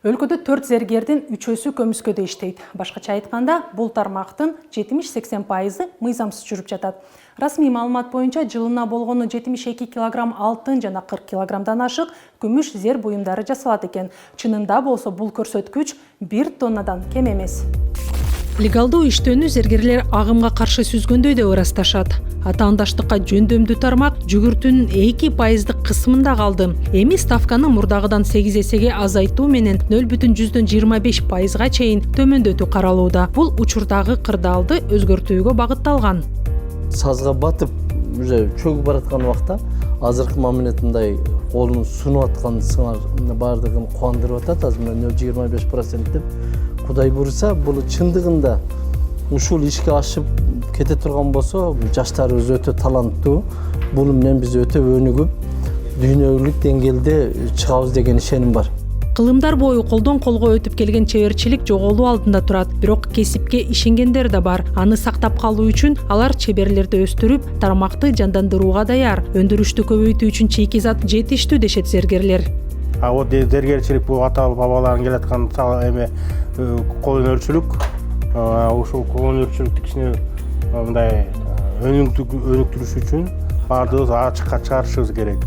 Өлкөдө 4 зергердин 3-өсү көмүскөдө иштейт. Башкача айтканда, бул тармактын 70-80% мыйзамсыз жүрүп жатат. Расмий маалымат боюнча жылына болгону 72 килограмм алтын жана 40 килограммдан ашык күмүш зер буюмдары жасалат экен. Чынында болсо бул көрсөткүч 1 тоннадан кем эмес. Легалдуу иштөөнү зергерлер агымга каршы сүзгөндөй деп ырасташат. Атаандаштыкка жөндөмдүү тармак жүгүртүүнүн 2% кысымында калды. Эми ставканы мурдагыдан 8 эсеге азайтуу менен 0,25%га чейин төмөндөтүү каралууда. Бул учурдагы кырдаалды өзгөртүүгө багытталган. Сазга батып, уже чөгүп бараткан убакта азыркы мамилетиндай колун сунуп аткан сыңар бардыгын кубандырып атат. Азыр 0,25% деп Кудай буйруса, бул чындыгында ушул ишке ашып кете турган болсо, жаштарыбыз өтө таланттуу, бул менен биз өтө өнүгүп, дүйнөлүк деңгээлде чыгабыз деген ишеним бар. Кылымдар бою колдон колго өтүп келген чеберчилик жоголуу алдында турат, бирок кесипке ишенгендер да бар. Аны сактап калуу үчүн алар чеберлерди өстүрүп, тармакты жандандырууга даяр. Өндүрүштү көбөйтүү үчүн чийкизат жетиштүү дешет зергерлер. Вот зергерчилик бул ата бабалардан келаткан эме кол өнөрчүлүк. Ушул кол өнөрчүлүктү кичине мындай өнүктүрүш үчүн баардыгыбыз ачыкка чыгарышыбыз керек.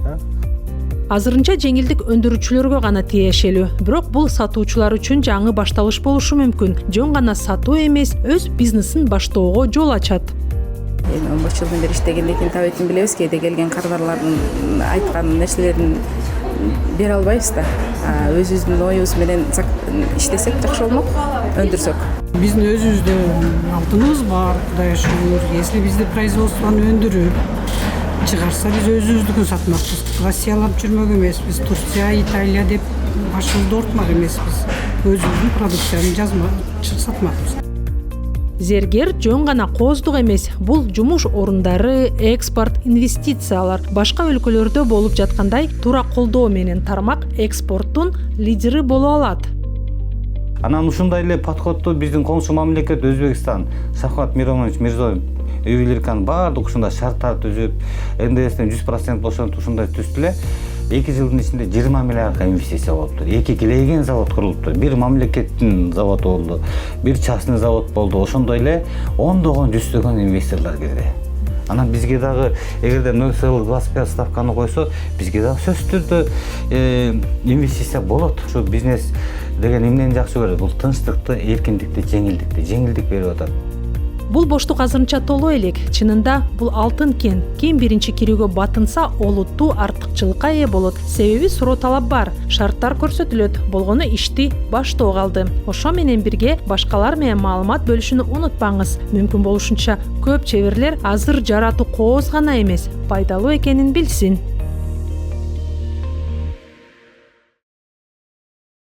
Азырынча жеңилдик өндүрүүчүлөргө гана тиешелүү. Бирок бул сатуучулар үчүн жаңы башталыш болушу мүмкүн. Жөн гана сатуу эмес, өз бизнесин баштоого жол ачат. 15 жылдан бери иштегенден кийин табетин билебиз, кээде келген кардарлардын айткан нерселерин бере албайбыз да. Өзүбүздүн оюбуз менен иштесек жакшы болмок, өндүрсөк. Биздин өзүбүздө алтыныбыз бар, Кудайга шүгүр. Если бизди производствону өндүрүп чыгарса, биз өзүбүздүкүн сатмакпыз. Россиялап жүрмөк эмеспиз, Турция, Италия деп башыбызды ортмак эмеспиз. Өзүбүздүн продукцияны сатмакпыз. Зергер жөн гана кооздук эмес, бул жумуш орундары, экспорт, инвестициялар. Башка өлкөлөрдө болуп жаткандай туура колдоо менен тармак экспорттун лидери боло алат. Анан ушундай эле подходду биздин комшу мамлекет Өзбекстан Шавкат Миронович Мирзоев ювелирканын баардык ушундай шарттарды түзүп, НДСтен 100% бошонтуп ушундай түздү эле. 2 жылдын ичинде 20 миллиардга инвестиция болуптур. 2 килейген завод курулуптур. Бир мамлекеттин заводу болду, бир частный завод болду. Ошондой эле ондогон, жүздөгөн инвесторлор кирди. Анан бизге дагы эгерде 0,25 ставканы койсо, бизге дагы сөзсүз түрдө инвестиция болот. Ушу бизнес деген эмнени жакшы көрөт? Бул тынчтыкты, эркиндикти, жеңилдик берип атат. Бул боштук азырынча толо элек. Чынында бул алтын кен. Ким биринчи кирүүгө батынса, олуттуу артыкчылыкка ээ болот. Себеби суроо талап бар, шарттар көрсөтүлөт. Болгону ишти баштоо калды. Ошо менен бирге башкалар менен маалымат бөлүшүүнү унутпаңыз. Мүмкүн болушунча көп чеберлер азыр жаратуу кооз гана эмес, пайдалуу экенин билсин.